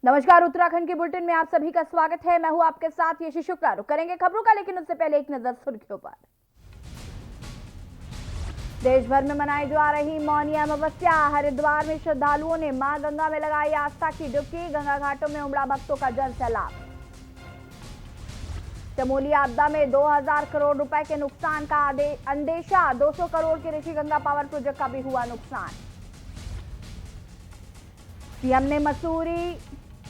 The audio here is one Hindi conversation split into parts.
नमस्कार, उत्तराखंड के बुलेटिन में आप सभी का स्वागत है। मैं हूं आपके साथ यशी शुक्ला। रुक करेंगे खबरों का, लेकिन उससे पहले एक नजर सुर्खियों पर। देश भर में मनाई जा रही मौनी अमावस्या। हरिद्वार में श्रद्धालुओं ने मां गंगा में लगाई आस्था की डुबकी। गंगा घाटों में उमड़ा भक्तों का जन सैलाब। चमोली आपदा में 2000 करोड़ रुपए के नुकसान का अंदेशा। 200 करोड़ के ऋषि गंगा पावर प्रोजेक्ट का भी हुआ नुकसान। सीएम ने मसूरी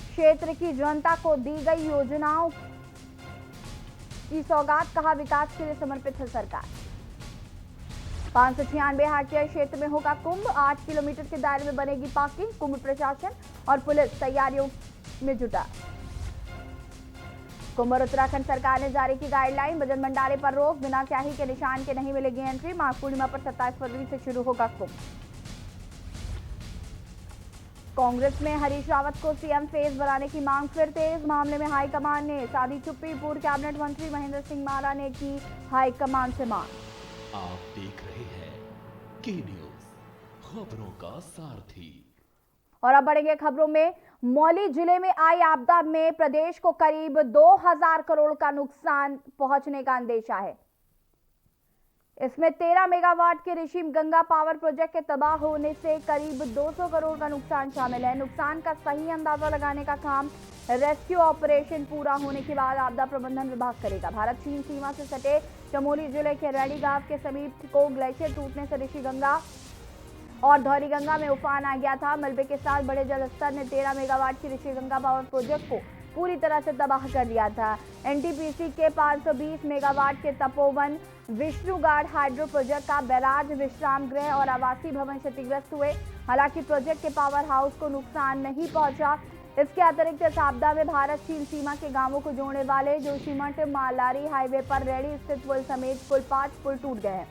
क्षेत्र की जनता को दी गई योजनाओं की सौगात, कहा विकास के लिए समर्पित है सरकार। 596 हाटिया क्षेत्र में होगा कुंभ। 8 किलोमीटर के दायरे में बनेगी पार्किंग। कुंभ प्रशासन और पुलिस तैयारियों में जुटा। कुंभ और उत्तराखंड सरकार ने जारी की गाइडलाइन। भजन भंडारे पर रोक। बिना स्याही के निशान के नहीं मिलेगी एंट्री। माघ पूर्णिमा पर 27 फरवरी से शुरू होगा कुंभ। कांग्रेस में हरीश रावत को सीएम फेस बनाने की मांग फिर तेज। मामले में हाईकमान ने साधी चुप्पी। पूर्व कैबिनेट मंत्री महेंद्र सिंह मारा ने की हाईकमान से मांग। आप देख रहे हैं के न्यूज, खबरों का सारथी। और अब बढ़ेंगे खबरों में। मौली जिले में आई आपदा में प्रदेश को करीब 2000 करोड़ का नुकसान पहुंचने का अंदेशा है। इसमें 13 मेगावाट के ऋषि गंगा पावर प्रोजेक्ट के तबाह होने से करीब 200 करोड़ का नुकसान शामिल है। नुकसान का सही अंदाजा लगाने का काम रेस्क्यू ऑपरेशन पूरा होने के बाद आपदा प्रबंधन विभाग करेगा। भारत चीन सीमा से सटे चमोली जिले के रैणी गांव के समीप को ग्लेशियर टूटने से ऋषि गंगा और धौरी गंगा में उफान आ गया था। मलबे के साथ बड़े जलस्तर ने 13 मेगावाट की ऋषि गंगा पावर प्रोजेक्ट को पूरी तरह से तबाह कर दिया था। एनटीपीसी के 520 मेगावाट के तपोवन विष्णुगाड़ हाइड्रो प्रोजेक्ट का बैराज, विश्राम गृह और आवासीय भवन क्षतिग्रस्त हुए। हालांकि प्रोजेक्ट के पावर हाउस को नुकसान नहीं पहुंचा। इसके अतिरिक्त इस आपदा में भारत चीन सीमा के गांवों को जोड़ने वाले जोशीमठ मालारी हाईवे पर रैणी स्थित पुल समेत कुल 5 पुल टूट गए हैं।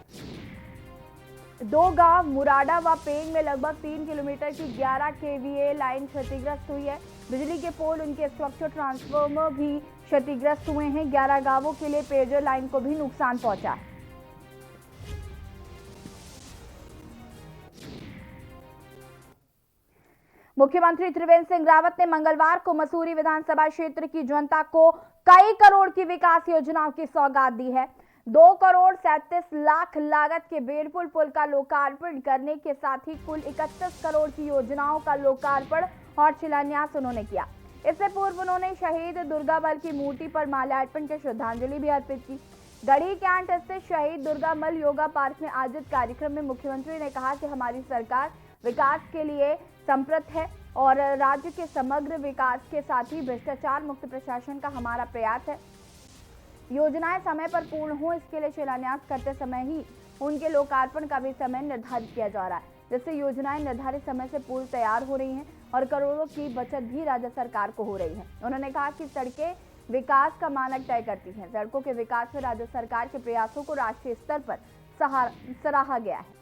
2 गांव मुराडा व पेंग में लगभग 3 किलोमीटर की 11 केवीए लाइन क्षतिग्रस्त हुई है। बिजली के पोल, उनके स्ट्रक्चर, ट्रांसफार्मर भी क्षतिग्रस्त हुए हैं। 11 गांवों के लिए पेयजल लाइन को भी नुकसान पहुंचा है। मुख्यमंत्री त्रिवेंद्र सिंह रावत ने मंगलवार को मसूरी विधानसभा क्षेत्र की जनता को कई करोड़ की विकास योजनाओं की सौगात दी है। 2 करोड़ 37 लाख लागत के बेड़पुल पुल का लोकार्पण करने के साथ ही कुल 31 करोड़ की योजनाओं का लोकार्पण और शिलान्यास उन्होंने किया। इससे पूर्व उन्होंने शहीद दुर्गामल की मूर्ति पर माल्यार्पण कर श्रद्धांजलि भी अर्पित की। गढ़ी कैंट स्थित शहीद दुर्गामल योगा पार्क में आयोजित कार्यक्रम में मुख्यमंत्री ने कहा कि हमारी सरकार विकास के लिए समर्पित है और राज्य के समग्र विकास के साथ ही भ्रष्टाचार मुक्त प्रशासन का हमारा प्रयास है। योजनाएं समय पर पूर्ण हो, इसके लिए शिलान्यास करते समय ही उनके लोकार्पण का भी समय निर्धारित किया जा रहा है, जिससे योजनाएं निर्धारित समय से पूर्व तैयार हो रही हैं और करोड़ों की बचत भी राज्य सरकार को हो रही है। उन्होंने कहा कि सड़कें विकास का मानक तय करती हैं। सड़कों के विकास में राज्य सरकार के प्रयासों को राष्ट्रीय स्तर पर सराहा गया है।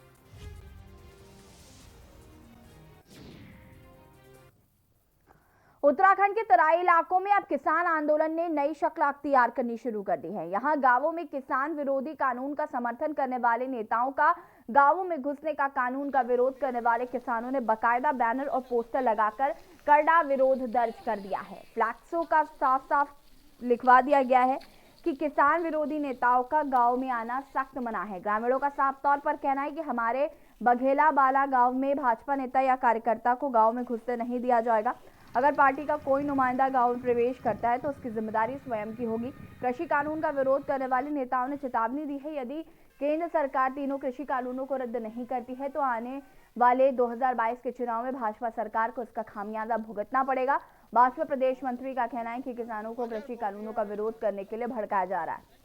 उत्तराखंड के तराई इलाकों में अब किसान आंदोलन ने नई शक्ल अख्तियार करनी शुरू कर दी है। यहां गांवों में किसान विरोधी कानून का समर्थन करने वाले नेताओं का गांवों में घुसने का कानून का विरोध करने वाले किसानों ने बाकायदा बैनर और पोस्टर लगाकर कड़ा विरोध दर्ज कर दिया है। फ्लैक्सों का साफ साफ लिखवा दिया गया है कि किसान विरोधी नेताओं का गांव में आना सख्त मना है। ग्रामीणों का साफ तौर पर कहना है कि हमारे बघेला बाला गांव में भाजपा नेता या कार्यकर्ता को गांव में घुसने नहीं दिया जाएगा। अगर पार्टी का कोई नुमाइंदा गांव में प्रवेश करता है तो उसकी जिम्मेदारी स्वयं की होगी। कृषि कानून का विरोध करने वाले नेताओं ने चेतावनी दी है, यदि केंद्र सरकार तीनों कृषि कानूनों को रद्द नहीं करती है तो आने वाले 2022 के चुनाव में भाजपा सरकार को इसका खामियाजा भुगतना पड़ेगा। भाजपा प्रदेश मंत्री का कहना है कि किसानों को कृषि कानूनों का विरोध करने के लिए भड़काया जा रहा है।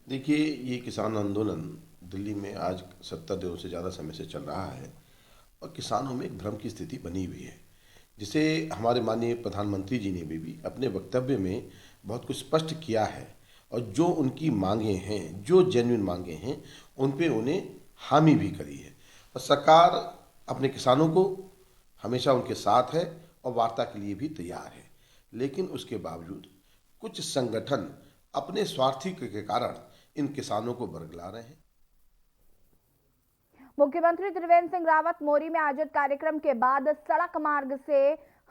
देखिए, ये किसान आंदोलन दिल्ली में आज 70 दिनों से ज़्यादा समय से चल रहा है और किसानों में एक भ्रम की स्थिति बनी हुई है, जिसे हमारे माननीय प्रधानमंत्री जी ने भी अपने वक्तव्य में बहुत कुछ स्पष्ट किया है और जो उनकी मांगे हैं, जो जेन्युइन मांगे हैं, उन पे उन्हें हामी भी करी है। और सरकार अपने किसानों को हमेशा उनके साथ है और वार्ता के लिए भी तैयार है, लेकिन उसके बावजूद कुछ संगठन अपने स्वार्थी के कारण इन किसानों को बरगला रहे हैं। मुख्यमंत्री त्रिवेंद्र सिंह रावत मोरी में आयोजित कार्यक्रम के बाद सड़क मार्ग से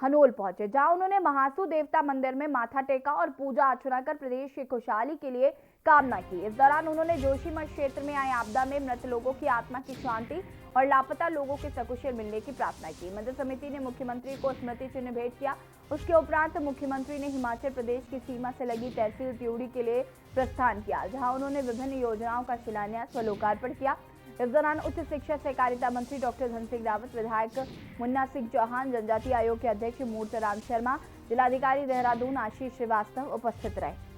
हनोल पहुंचे, जहां उन्होंने महासू देवता मंदिर में माथा टेका और पूजा अर्चना कर प्रदेश की खुशहाली के लिए कामना की। इस दौरान उन्होंने जोशीमठ क्षेत्र में आई आपदा में मृत लोगों की आत्मा की शांति और लापता लोगों के सकुशल मिलने की प्रार्थना की। मंदिर समिति ने मुख्यमंत्री को स्मृति चिन्ह भेंट किया। उसके उपरांत मुख्यमंत्री ने हिमाचल प्रदेश की सीमा से लगी तहसील त्यूड़ी के लिए प्रस्थान किया, जहां उन्होंने विभिन्न योजनाओं का शिलान्यास व लोकार्पण किया। इस दौरान उच्च शिक्षा सहकारिता मंत्री डॉक्टर धन सिंह रावत, विधायक मुन्ना सिंह चौहान, जनजातीय आयोग के अध्यक्ष मूर्तराम शर्मा, जिलाधिकारी देहरादून आशीष श्रीवास्तव उपस्थित रहे।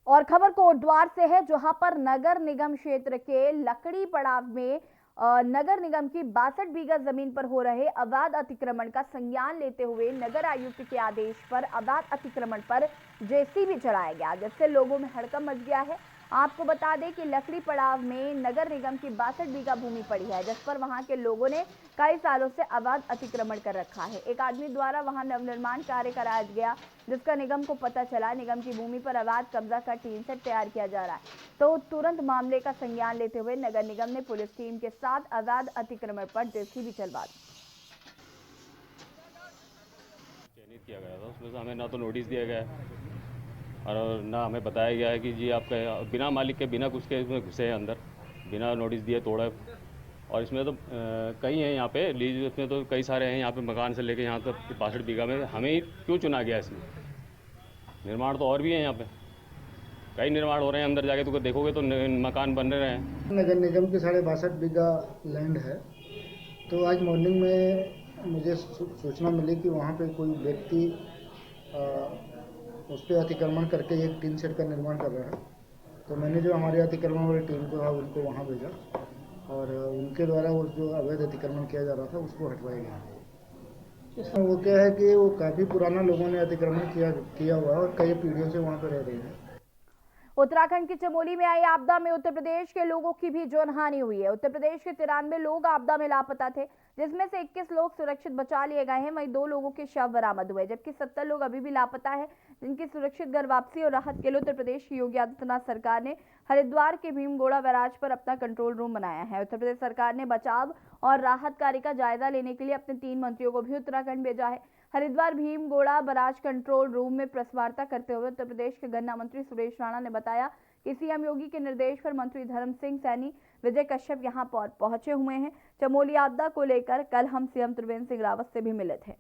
और खबर कोटद्वार से है, जहां पर नगर निगम क्षेत्र के लकड़ी पड़ाव में नगर निगम की 62 बीघा जमीन पर हो रहे अवैध अतिक्रमण का संज्ञान लेते हुए नगर आयुक्त के आदेश पर अवैध अतिक्रमण पर जेसीबी चलाया गया, जिससे लोगों में हड़कंप मच गया है। आपको बता दें कि लकड़ी पड़ाव में नगर निगम की 62 बीघा भूमि पड़ी है, जिस पर वहां के लोगों ने कई सालों से अवैध अतिक्रमण कर रखा है। एक आदमी द्वारा वहां नवनिर्माण कार्य कराया गया, जिसका निगम को पता चला। निगम की भूमि पर अवैध कब्जा का टीन सेट तैयार किया जा रहा है, तो तुरंत मामले का संज्ञान लेते हुए नगर निगम ने पुलिस टीम के साथ अवैध अतिक्रमण पर जेसीबी चलवा दी। चयनित किया गया था, उसमें से हमें ना तो नोटिस दिया गया है और ना हमें बताया गया है कि जी आपका बिना मालिक के बिना कुछ के इसमें घुसे हैं अंदर, बिना नोटिस दिए तोड़ा। और इसमें तो कई हैं यहाँ पे लीज, इसमें तो कई सारे हैं यहाँ पे मकान से लेके यहाँ तक 62 बीघा में। हमें क्यों चुना गया इसमें? निर्माण तो और भी है यहाँ पे, कई निर्माण हो रहे हैं। अंदर जाके तो देखोगे तो मकान बन रहे हैं। नगर निगम की 62.5 बीघा लैंड है। तो आज मॉर्निंग में मुझे सूचना मिली कि वहाँ पे कोई व्यक्ति उस पर अतिक्रमण करके एक टीन सेट का निर्माण कर रहा है। तो मैंने जो हमारे अतिक्रमण वाली टीम को था उनको वहाँ भेजा और उनके द्वारा वो जो अवैध अतिक्रमण किया जा रहा था उसको हटवाया गया। वो क्या है कि वो काफ़ी पुराना लोगों ने अतिक्रमण किया हुआ है और कई पीढ़ियों से वहाँ पर रह रहे हैं। उत्तराखंड की चमोली में आई आपदा में उत्तर प्रदेश के लोगों की भी जानहानि हुई है। उत्तर प्रदेश के 93 लोग आपदा में लापता थे, जिसमें से 21 लोग सुरक्षित बचा लिए गए हैं। वहीं 2 लोगों के शव बरामद हुए, जबकि 70 लोग अभी भी लापता है, जिनकी सुरक्षित घर वापसी और राहत के लिए उत्तर प्रदेश की योगी आदित्यनाथ सरकार ने हरिद्वार के भीमगोड़ा बैराज पर अपना कंट्रोल रूम बनाया है। उत्तर प्रदेश सरकार ने बचाव और राहत कार्य का जायजा लेने के लिए अपने 3 मंत्रियों को भी उत्तराखंड भेजा है। Haridwar Bhimgoda barrage control room में प्रेस वार्ता करते हुए उत्तर प्रदेश के गन्ना मंत्री सुरेश राणा ने बताया कि सीएम योगी के निर्देश पर मंत्री धर्म सिंह सैनी, विजय कश्यप यहां पर पहुंचे हुए हैं। चमोली आपदा को लेकर कल हम सीएम त्रिवेंद्र सिंह रावत से भी मिले थे।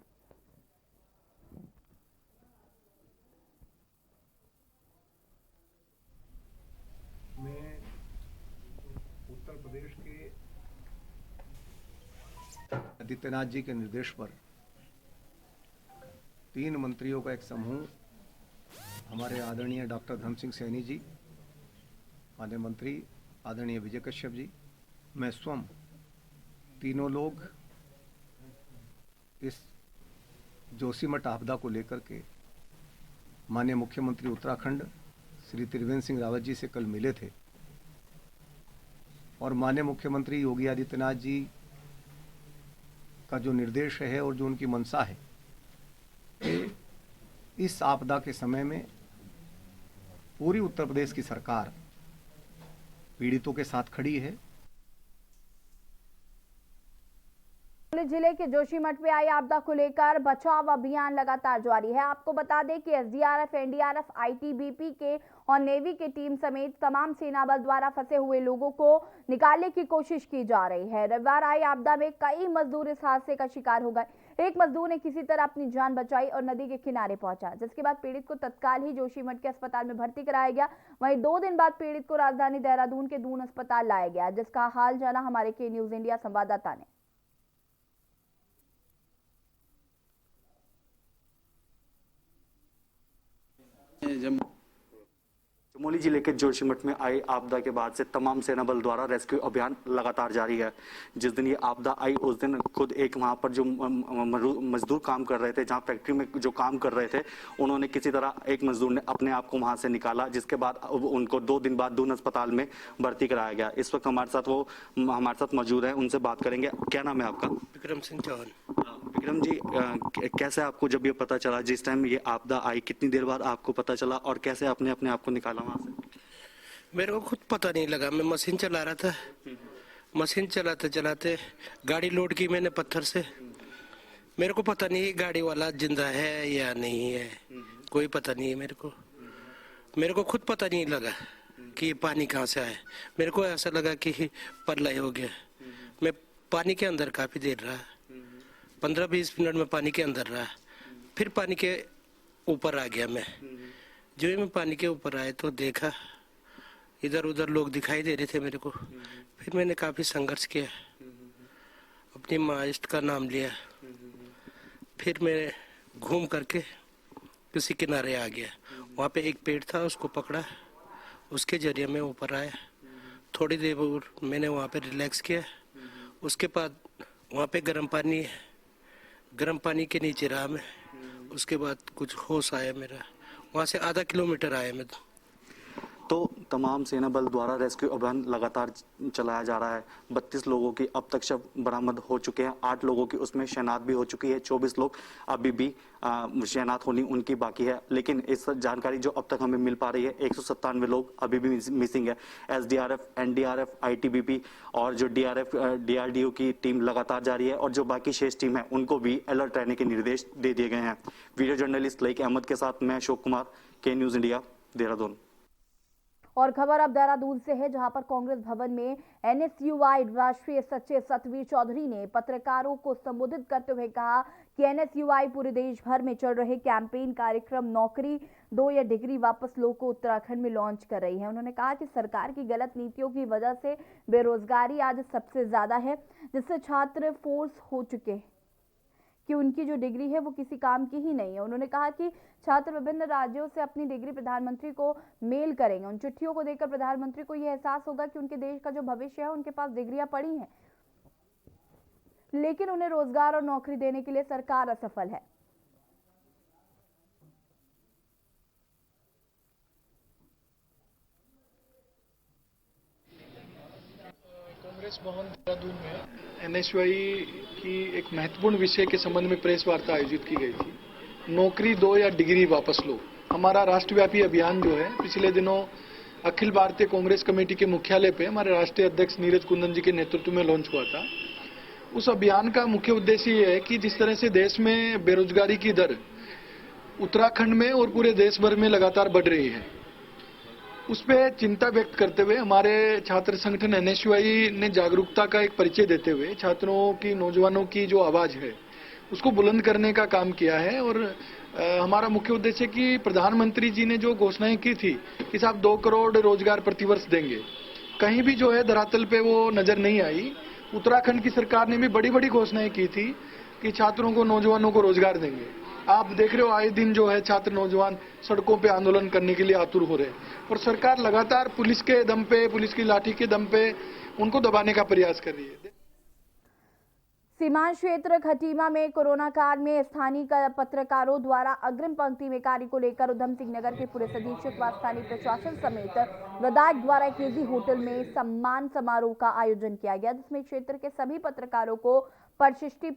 मैं उत्तर प्रदेश के आदित्यनाथ जी के निर्देश पर 3 मंत्रियों का एक समूह, हमारे आदरणीय डॉक्टर धर्म सिंह सैनी जी, माननीय मंत्री आदरणीय विजय कश्यप जी, मैं स्वयं, तीनों लोग इस जोशीमठ आपदा को लेकर के माननीय मुख्यमंत्री उत्तराखंड श्री त्रिवेंद्र सिंह रावत जी से कल मिले थे और माननीय मुख्यमंत्री योगी आदित्यनाथ जी का जो निर्देश है और जो उनकी मंशा है, इस आपदा के समय में पूरी उत्तर प्रदेश की सरकार पीड़ितों के साथ खड़ी है। जिले के जोशीमठ में आई आपदा को लेकर बचाव अभियान लगातार जारी है। आपको बता दें कि एसडीआरएफ, एनडीआरएफ, आईटीबीपी के और नेवी की टीम समेत तमाम सेना बल द्वारा फंसे हुए लोगों को निकालने की कोशिश की जा रही है। रविवार आई आपदा में कई मजदूर इस हादसे का शिकार हो गए। एक मजदूर ने किसी तरह अपनी जान बचाई और नदी के किनारे पहुंचा, जिसके बाद पीड़ित को तत्काल ही जोशीमठ के अस्पताल में भर्ती कराया गया। वहीं 2 दिन बाद पीड़ित को राजधानी देहरादून के दून अस्पताल लाया गया, जिसका हाल जाना हमारे के न्यूज इंडिया संवाददाता ने। जब चमोली जिले के जोशीमठ में आई आपदा के बाद से तमाम सेना बल द्वारा रेस्क्यू अभियान लगातार जारी है। जिस दिन ये आपदा आई उस दिन खुद एक वहां पर जो मजदूर काम कर रहे थे, जहां फैक्ट्री में जो काम कर रहे थे, उन्होंने किसी तरह एक मजदूर ने अपने आप को वहां से निकाला, जिसके बाद उनको 2 दिन बाद दून अस्पताल में भर्ती कराया गया। इस वक्त हमारे साथ मौजूद है, उनसे बात करेंगे। क्या नाम है आपका? विक्रम सिंह चौहान। विक्रम जी, कैसे आपको जब ये पता चला, जिस टाइम ये आपदा आई, कितनी देर बाद आपको पता चला और कैसे आपने अपने आप को निकाला वहां से? मेरे को खुद पता नहीं लगा, मैं मशीन चला रहा था। मशीन चलाते चलाते गाड़ी लोड की मैंने पत्थर से। मेरे को पता नहीं गाड़ी वाला जिंदा है या नहीं है, कोई पता नहीं है मेरे को खुद पता नहीं लगा कि ये पानी कहाँ से आया। मेरे को ऐसा लगा कि प्रलय हो गया। मैं पानी के अंदर काफी देर रहा, 15-20 मिनट में पानी के अंदर रहा, फिर पानी के ऊपर आ गया। मैं जो ही मैं पानी के ऊपर आया तो देखा इधर उधर लोग दिखाई दे रहे थे मेरे को। फिर मैंने काफी संघर्ष किया, अपनी माँ इष्ट का नाम लिया, फिर मैं घूम करके किसी किनारे आ गया। वहाँ पे एक पेड़ था, उसको पकड़ा, उसके जरिए मैं ऊपर आया। थोड़ी देर मैंने वहाँ पे रिलैक्स किया। उसके बाद वहाँ पे गर्म पानी है, गर्म पानी के नीचे रहा मैं। उसके बाद कुछ होश आया मेरा, वहाँ से आधा किलोमीटर आया मैं। तो तमाम सेना बल द्वारा रेस्क्यू अभियान लगातार चलाया जा रहा है। 32 लोगों की अब तक शव बरामद हो चुके हैं, 8 लोगों की उसमें शनाख्त भी हो चुकी है, 24 लोग अभी भी शनाख्त होनी उनकी बाकी है। लेकिन इस जानकारी जो अब तक हमें मिल पा रही है, 197 लोग अभी भी मिसिंग है। SDRF, NDRF, ITBP और जो DRF, DRDO की टीम लगातार जारी है और जो बाकी शेष टीम है उनको भी अलर्ट रहने के निर्देश दे दिए गए हैं। वीडियो जर्नलिस्ट लईक अहमद के साथ मैं अशोक कुमार, के न्यूज इंडिया, देहरादून। और खबर अब देहरादून से है, जहां पर कांग्रेस भवन में NSUI राष्ट्रीय सचिव सतवीर चौधरी ने पत्रकारों को संबोधित करते हुए कहा कि NSUI पूरे देश भर में चल रहे कैंपेन कार्यक्रम नौकरी दो या डिग्री वापस लो को उत्तराखंड में लॉन्च कर रही है। उन्होंने कहा कि सरकार की गलत नीतियों की वजह से बेरोजगारी आज सबसे ज्यादा है, जिससे छात्र फोर्स हो चुके हैं कि उनकी जो डिग्री है वो किसी काम की ही नहीं है। उन्होंने कहा कि छात्र विभिन्न राज्यों से अपनी डिग्री प्रधानमंत्री को मेल करेंगे। उन चिट्ठियों को देखकर प्रधानमंत्री को यह एहसास होगा कि उनके देश का जो भविष्य है, उनके पास डिग्रियां पड़ी हैं, लेकिन उन्हें रोजगार और नौकरी देने के लिए सरकार असफल है। कांग्रेस भवन देहरादून में NSUI की एक महत्वपूर्ण विषय के संबंध में प्रेस वार्ता आयोजित की गई थी। नौकरी दो या डिग्री वापस लो। हमारा राष्ट्रव्यापी अभियान जो है पिछले दिनों अखिल भारतीय कांग्रेस कमेटी के मुख्यालय पे हमारे राष्ट्रीय अध्यक्ष नीरज कुंदन जी के नेतृत्व में लॉन्च हुआ था। उस अभियान का मुख्य उद्देश्य ये है कि जिस तरह से देश में बेरोजगारी की दर उत्तराखंड में और पूरे देश भर में लगातार बढ़ रही है, उस पर चिंता व्यक्त करते हुए हमारे छात्र संगठन NSUI ने जागरूकता का एक परिचय देते हुए छात्रों की, नौजवानों की जो आवाज है उसको बुलंद करने का काम किया है। और हमारा मुख्य उद्देश्य कि प्रधानमंत्री जी ने जो घोषणाएं की थी कि साहब 2 करोड़ रोजगार प्रतिवर्ष देंगे, कहीं भी जो है धरातल पे वो नजर नहीं आई। उत्तराखंड की सरकार ने भी बड़ी बड़ी घोषणाएं की थी कि छात्रों को, नौजवानों को रोजगार देंगे। आप देख रहे हो आए दिन जो है छात्र नौजवान सड़कों पे आंदोलन करने के लिए आतुर हो रहे हैं और सरकार लगातार पुलिस के दम पे, पुलिस की लाठी के दम पे उनको दबाने का प्रयास कर रही है। सीमांत क्षेत्र खटीमा में कोरोना काल में स्थानीय पत्रकारों द्वारा अग्रिम पंक्ति में कार्य को लेकर उधम सिंह नगर के पुलिस अधीक्षक व स्थानीय प्रशासन समेत विधायक द्वारा एक निजी होटल में सम्मान समारोह का आयोजन किया गया, जिसमें क्षेत्र के सभी पत्रकारों को प्रशस्ति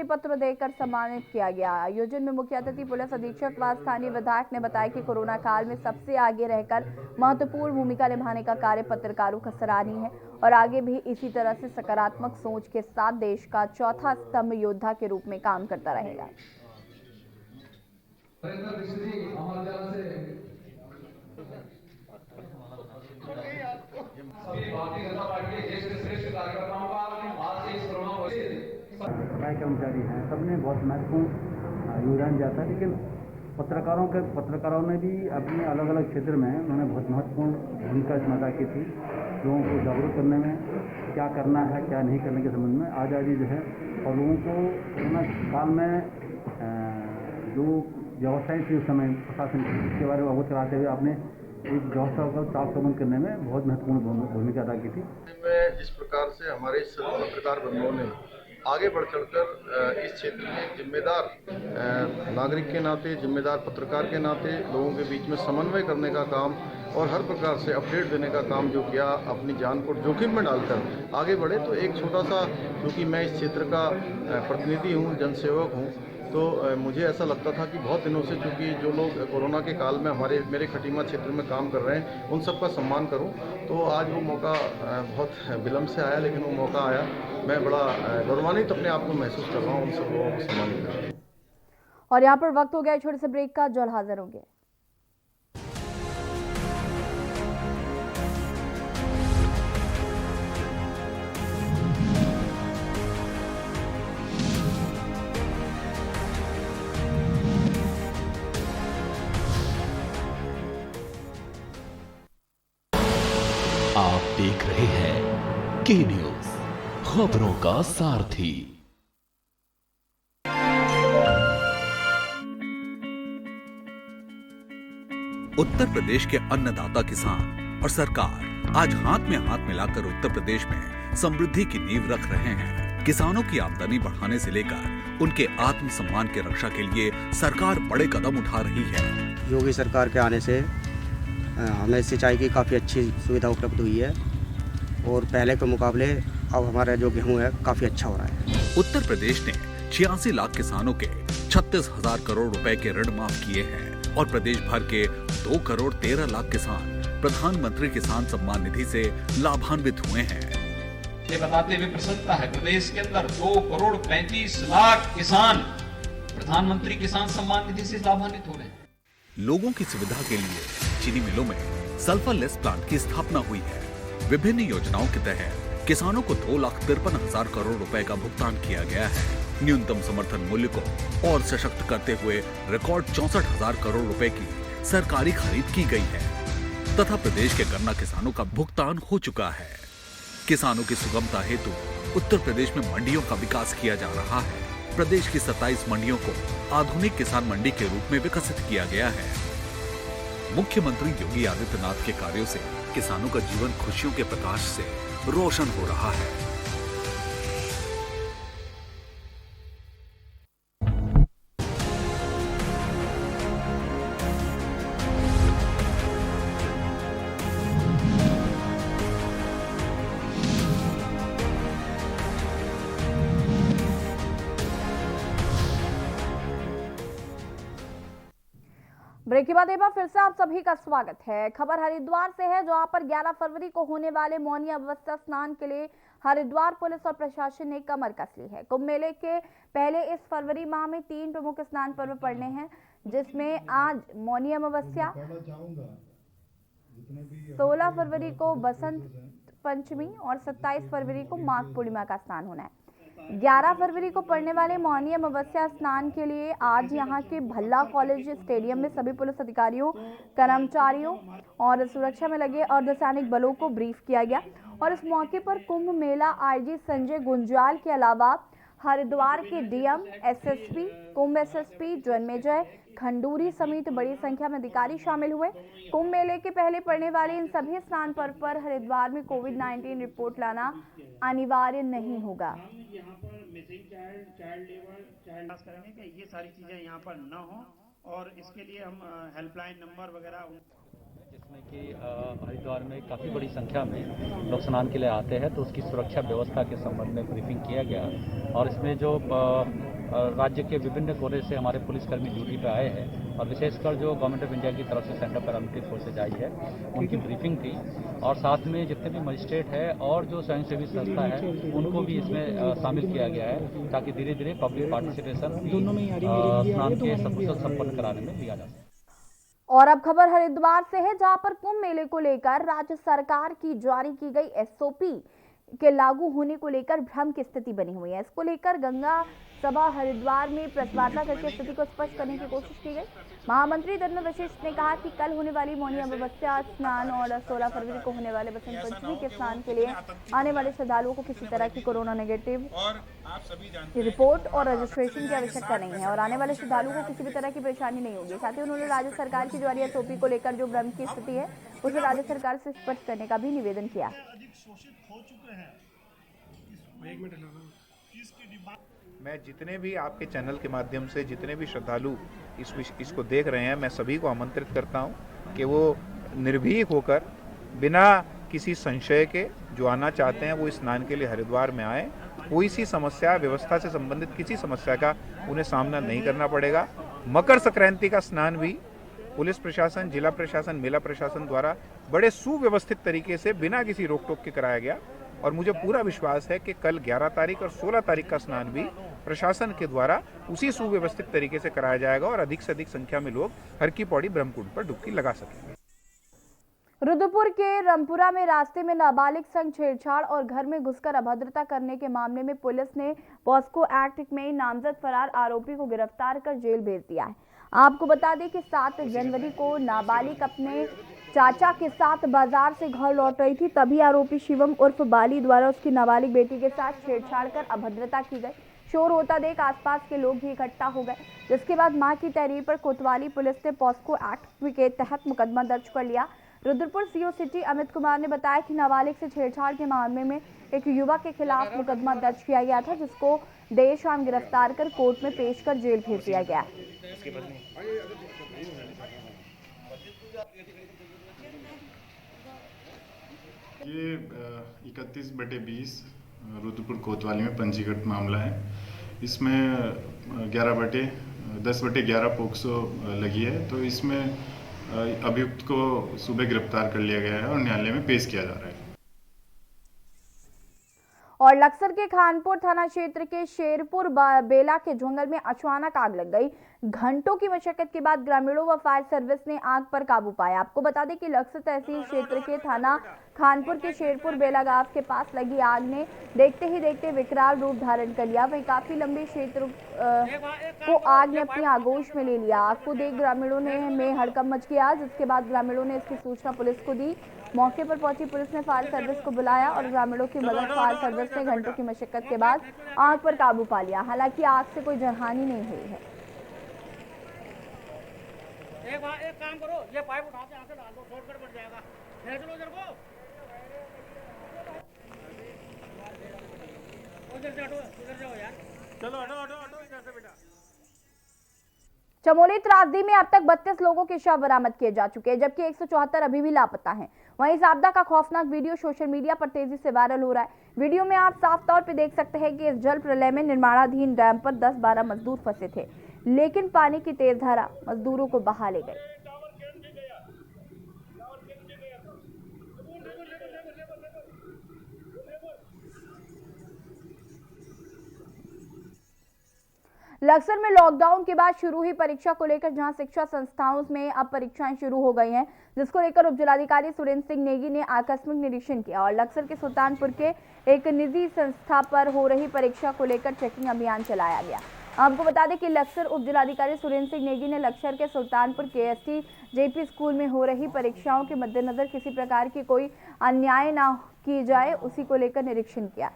पत्र देकर सम्मानित किया गया। आयोजन में मुख्य अतिथि पुलिस अधीक्षक व स्थानीय विधायक ने बताया कि कोरोना काल में सबसे आगे रहकर महत्वपूर्ण भूमिका निभाने का कार्य पत्रकारों का सराहनीय है और आगे भी इसी तरह से सकारात्मक सोच के साथ देश का चौथा स्तंभ योद्धा के रूप में काम करता रहेगा। कर्मचारी हैं, सबने बहुत महत्वपूर्ण योगदान दिया था, लेकिन पत्रकारों ने भी अपने अलग अलग क्षेत्र में उन्होंने बहुत महत्वपूर्ण भूमिका अदा की थी। लोगों को जागरूक करने में, क्या करना है क्या नहीं करने के संबंध में आज़ादी जो है, और लोगों को कोरोना काल में जो व्यवसाय थी उस समय प्रशासन के बारे में अवगत कराते हुए अपने एक व्यवस्था को चाक चौबंद करने में बहुत महत्वपूर्ण भूमिका अदा की थी। में जिस प्रकार से हमारे पत्रकार बंधुओं ने आगे बढ़ चढ़कर इस क्षेत्र में जिम्मेदार नागरिक के नाते, जिम्मेदार पत्रकार के नाते लोगों के बीच में समन्वय करने का काम और हर प्रकार से अपडेट देने का काम जो किया, अपनी जान को जोखिम में डालकर आगे बढ़े, तो एक छोटा सा, क्योंकि मैं इस क्षेत्र का प्रतिनिधि हूँ, जनसेवक हूँ, तो मुझे ऐसा लगता था कि बहुत दिनों से, चूँकि जो लोग कोरोना के काल में मेरे खटीमा क्षेत्र में काम कर रहे हैं, उन सबका सम्मान करूं, तो आज वो मौका बहुत विलम्ब से आया, लेकिन वो मौका आया। मैं बड़ा गौरवान्वित अपने आप को महसूस कर रहा हूँ उन सब लोगों को सम्मानित करके। और यहाँ पर वक्त हो गया छोटे से ब्रेक का, जल्द हाजिर होंगे। आप देख रहे हैं के न्यूज, खबरों का सारथी। उत्तर प्रदेश के अन्नदाता किसान और सरकार आज हाथ में हाथ मिलाकर उत्तर प्रदेश में समृद्धि की नींव रख रहे हैं। किसानों की आमदनी बढ़ाने से लेकर उनके आत्मसम्मान की रक्षा के लिए सरकार बड़े कदम उठा रही है। योगी सरकार के आने से हमें सिंचाई की काफ़ी अच्छी सुविधा उपलब्ध हुई है और पहले के मुकाबले अब हमारा जो गेहूं है काफ़ी अच्छा हो रहा है। उत्तर प्रदेश ने 86 लाख किसानों के 36,000 करोड़ रुपए के ऋण माफ किए हैं और प्रदेश भर के 2 करोड़ 13 लाख किसान प्रधानमंत्री किसान सम्मान निधि से लाभान्वित हुए हैं। ये बताते हुए प्रसन्नता है, प्रदेश के अंदर 2 करोड़ 35 लाख किसान प्रधानमंत्री किसान सम्मान निधि से लाभान्वित हो रहे हैं। लोगों की सुविधा के लिए चीनी मिलों में सल्फरलेस प्लांट की स्थापना हुई है। विभिन्न योजनाओं के तहत किसानों को 2,53,000 करोड़ रुपए का भुगतान किया गया है। न्यूनतम समर्थन मूल्य को और सशक्त करते हुए रिकॉर्ड 64,000 करोड़ रुपए की सरकारी खरीद की गई है तथा प्रदेश के गन्ना किसानों का भुगतान हो चुका है। किसानों की सुगमता हेतु उत्तर प्रदेश में मंडियों का विकास किया जा रहा है। प्रदेश की 27 मंडियों को आधुनिक किसान मंडी के रूप में विकसित किया गया है। मुख्यमंत्री योगी आदित्यनाथ के कार्यों से किसानों का जीवन खुशियों के प्रकाश से रोशन हो रहा है। ब्रेक के बाद एक बार फिर से आप सभी का स्वागत है। खबर हरिद्वार से है, जहां पर 11 फरवरी को होने वाले मौनी अमावस्या स्नान के लिए हरिद्वार पुलिस और प्रशासन ने कमर कस ली है। कुंभ मेले के पहले इस फरवरी माह में 3 प्रमुख स्नान पर्व पड़ने हैं, जिसमें आज मौनी अमावस्या, 16 फरवरी को बसंत पंचमी और 27 फरवरी को माघ पूर्णिमा का स्नान होना है। 11 फरवरी को पड़ने वाले मौनी अमावस्या स्नान के लिए आज यहां के भल्ला कॉलेज स्टेडियम में सभी पुलिस अधिकारियों, कर्मचारियों और सुरक्षा में लगे अर्धसैनिक बलों को ब्रीफ किया गया। और इस मौके पर कुंभ मेला आईजी संजय गुंजाल के अलावा हरिद्वार के डीएम, एसएसपी, कुंभ एसएसपी जन्मेजय खंडूरी समेत बड़ी संख्या में अधिकारी शामिल हुए। कुंभ मेले के पहले पड़ने वाले इन सभी स्नान पर्व पर हरिद्वार में कोविड-19 रिपोर्ट लाना अनिवार्य नहीं होगा। यहाँ पर मिसिंग चाइल्ड लेबर, चाइल्ड करेंगे कि ये सारी चीजें यहाँ पर न हो और इसके लिए हम हेल्पलाइन नंबर वगैरह, जिसमें कि हरिद्वार में काफ़ी बड़ी संख्या में लोग स्नान के लिए आते हैं, तो उसकी सुरक्षा व्यवस्था के संबंध में ब्रीफिंग किया गया। और इसमें जो राज्य के विभिन्न कोने से हमारे पुलिसकर्मी ड्यूटी पे आए हैं और विशेषकर जो गवर्नमेंट ऑफ इंडिया की तरफ से सेंट्रल पैरामिलिट्री फोर्सेज आई है, उनकी ब्रीफिंग थी। और साथ में जितने भी मजिस्ट्रेट है और जो स्वयंसेवी संस्था है, उनको भी इसमें शामिल किया गया है, ताकि धीरे धीरे पब्लिक पार्टिसिपेशन स्नान के सकुशल संपन्न कराने में लिया जा सके। और अब खबर हरिद्वार से है, जहां पर कुंभ मेले को लेकर राज्य सरकार की जारी की गई एसओपी के लागू होने को लेकर भ्रम की स्थिति बनी हुई है। इसको लेकर गंगा सभा हरिद्वार में प्रेस वार्ता करके स्थिति को स्पष्ट करने की कोशिश की गई। महामंत्री धर्म वशिष्ठ ने कहा कि कल होने वाली मौनी अमावस्या स्नान और 16 फरवरी को होने वाले बसंत पंचमी के स्नान के लिए आने वाले श्रद्धालुओं को किसी तरह की कोरोना नेगेटिव रिपोर्ट और रजिस्ट्रेशन की आवश्यकता नहीं है और आने वाले श्रद्धालुओं को किसी भी तरह की परेशानी नहीं होगी। साथ ही उन्होंने राज्य सरकार की जारी एसओपी को लेकर जो भ्रम की स्थिति है उसे राज्य सरकार से स्पष्ट करने का भी निवेदन किया। मैं जितने भी आपके चैनल के माध्यम से जितने भी श्रद्धालु इसको देख रहे हैं, मैं सभी को आमंत्रित करता हूं कि वो निर्भीक होकर बिना किसी संशय के जो आना चाहते हैं वो स्नान के लिए हरिद्वार में आए। कोई सी समस्या, व्यवस्था से संबंधित किसी समस्या का उन्हें सामना नहीं करना पड़ेगा। मकर संक्रांति का स्नान भी पुलिस प्रशासन, जिला प्रशासन, मेला प्रशासन द्वारा बड़े सुव्यवस्थित तरीके से बिना किसी रोक टोक के कराया गया और मुझे पूरा विश्वास है कि कल 11 तारीख और 16 तारीख का स्नान भी प्रशासन के द्वारा उसी सुव्यवस्थित तरीके से कराया जाएगा और अधिक से अधिक संख्या में लोग हर की पौड़ी ब्रह्मकुंड पर डुबकी लगा सकेंगे। रुद्रपुर के रामपुरा में रास्ते में नाबालिग संग छेड़छाड़ और घर में घुसकर अभद्रता करने के मामले में पुलिस ने पॉस्को एक्ट में नामजद फरार आरोपी को गिरफ्तार कर जेल भेज दिया है। आपको बता दें कि 7 जनवरी को नाबालिग अपने चाचा के साथ बाजार से घर लौट रही थी, तभी आरोपी शिवम उर्फ बाली द्वारा उसकी नाबालिग बेटी के साथ छेड़छाड़ कर अभद्रता की गई। शोर होता देख आसपास के लोग भी इकट्ठा हो गए, जिसके बाद मां की तहरीर पर कोतवाली पुलिस ने पॉस्को एक्ट के तहत मुकदमा दर्ज कर लिया। रुद्रपुर सीओ सिटी अमित कुमार ने बताया कि नाबालिग से छेड़छाड़ के मामले में एक युवक के खिलाफ मुकदमा दर्ज किया गया था, जिसको देर शाम गिरफ्तार कर कोर्ट में पेश कर जेल भेज दिया गया। ये 31/20 रुद्रपुर कोतवाली में पंजीकृत मामला है। इसमें 10/11 पोक्सो लगी है, तो इसमें अभियुक्त को सुबह गिरफ्तार कर लिया गया है और न्यायालय में पेश किया जा रहा है। और लक्सर के खानपुर थाना क्षेत्र के शेरपुर बेला के जंगल में अचानक आग लग गई। घंटों की मशक्कत के बाद ग्रामीणों व फायर सर्विस ने आग पर काबू पाया। आपको बता दें कि लक्सर तहसील क्षेत्र के थाना खानपुर के शेरपुर बेला गांव के पास लगी आग ने देखते ही देखते विकराल रूप धारण कर लिया। वहीं काफी लंबे क्षेत्र को आग ने अपनी आगोश में ले लिया। आग को देख ग्रामीणों में हड़कंप मच गया, जिसके बाद ग्रामीणों ने इसकी सूचना पुलिस को दी। मौके पर पहुंची पुलिस ने फायर सर्विस को बुलाया और ग्रामीणों की मदद फायर सर्विस ने घंटों की मशक्कत के बाद आग पर काबू पा लिया। हालांकि आग से कोई जनहानि नहीं हुई है। एक काम करो, ये पाइप उठा के आगे डाल दो, शॉर्टकट बन जाएगा। भेज लो इधर को। उधर से हटो, उधर जाओ यार। चलो हटो हटो हटो इधर से बेटा। चमोली त्रासदी में अब तक 32 लोगों के शव बरामद किए जा चुके हैं, जबकि 174 अभी भी लापता हैं। वहीं इस आपदा का खौफनाक वीडियो सोशल मीडिया पर तेजी से वायरल हो रहा है। वीडियो में आप साफ तौर पर देख सकते हैं कि इस जल प्रलय में निर्माणाधीन डैम पर 10-12 मजदूर फंसे थे, लेकिन पानी की तेज धारा मजदूरों को बहा ले गई। लक्सर में लॉकडाउन के बाद शुरू हुई परीक्षा को लेकर जहां शिक्षा संस्थाओं में अब परीक्षाएं शुरू हो गई हैं, जिसको लेकर उपजिलाधिकारी सुरेंद्र सिंह नेगी ने आकस्मिक निरीक्षण किया और लक्सर के सुल्तानपुर के एक निजी संस्था पर हो रही परीक्षा को लेकर चेकिंग अभियान चलाया गया। आपको बता दें कि लक्सर उपजिलाधिकारी सुरेंद्र सिंह नेगी ने लक्सर के सुल्तानपुर KST JP स्कूल में हो रही परीक्षाओं के मद्देनजर किसी प्रकार की कोई अन्याय न की जाए, उसी को लेकर निरीक्षण किया।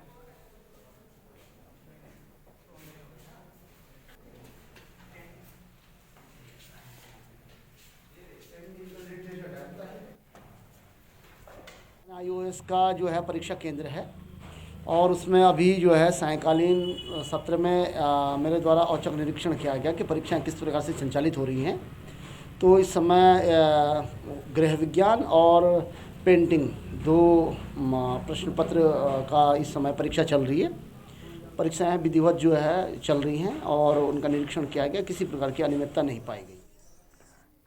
IOS का जो है परीक्षा केंद्र है और उसमें अभी जो है सायंकालीन सत्र में मेरे द्वारा औचक निरीक्षण किया गया कि परीक्षाएं किस प्रकार से संचालित हो रही हैं। तो इस समय गृह विज्ञान और पेंटिंग 2 प्रश्न पत्र का इस समय परीक्षा चल रही है। परीक्षाएं विधिवत जो है चल रही हैं और उनका निरीक्षण किया गया, किसी प्रकार की अनियमितता नहीं पाई गई।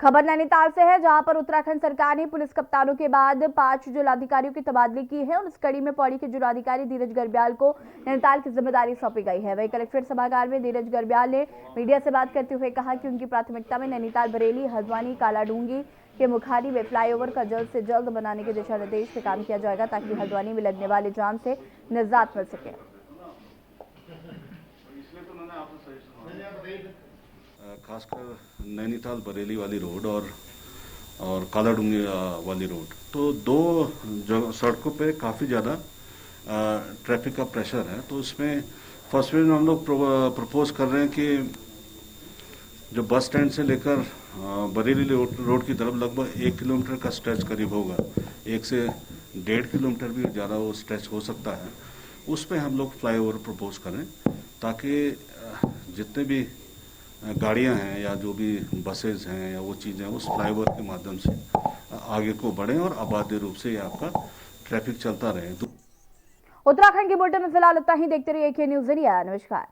खबर नैनीताल से है, जहां पर उत्तराखंड सरकार ने पुलिस कप्तानों के बाद 5 जिलाधिकारियों की तबादले की है और इस कड़ी में पौड़ी के जिलाधिकारी धीरज गर्ब्याल को नैनीताल की जिम्मेदारी सौंपी गई है। वहीं कलेक्ट्रेट सभागार में धीरज गर्ब्याल ने मीडिया से बात करते हुए कहा कि उनकी प्राथमिकता में नैनीताल, बरेली, हल्द्वानी, कालाडूंगी, के मुखारी में फ्लाईओवर का जल्द से जल्द बनाने के दिशा निर्देश पे काम किया जाएगा ताकि हल्द्वानी में लगने वाले जाम से निजात मिल सके। खासकर नैनीताल बरेली वाली रोड और कालाडूंगी वाली रोड, तो दो सड़कों पे काफ़ी ज़्यादा ट्रैफिक का प्रेशर है। तो इसमें फर्स्ट फेज में हम लोग प्रपोज कर रहे हैं कि जो बस स्टैंड से लेकर बरेली रोड की तरफ लगभग 1 किलोमीटर का स्ट्रेच करीब होगा, 1 से 1.5 किलोमीटर भी ज़्यादा वो स्ट्रेच हो सकता है। उस पर हम लोग फ्लाईओवर प्रपोज करें ताकि जितने भी गाड़ियां हैं या जो भी बसेज हैं या वो चीज़ें उस फ्लाईओवर के माध्यम से आगे को बढ़ें और आबादी रूप से आपका ट्रैफिक चलता रहे। उत्तराखंड की बुलेटिन में फिलहाल इतना ही। देखते रहिए के न्यूज़ इंडिया। नमस्कार।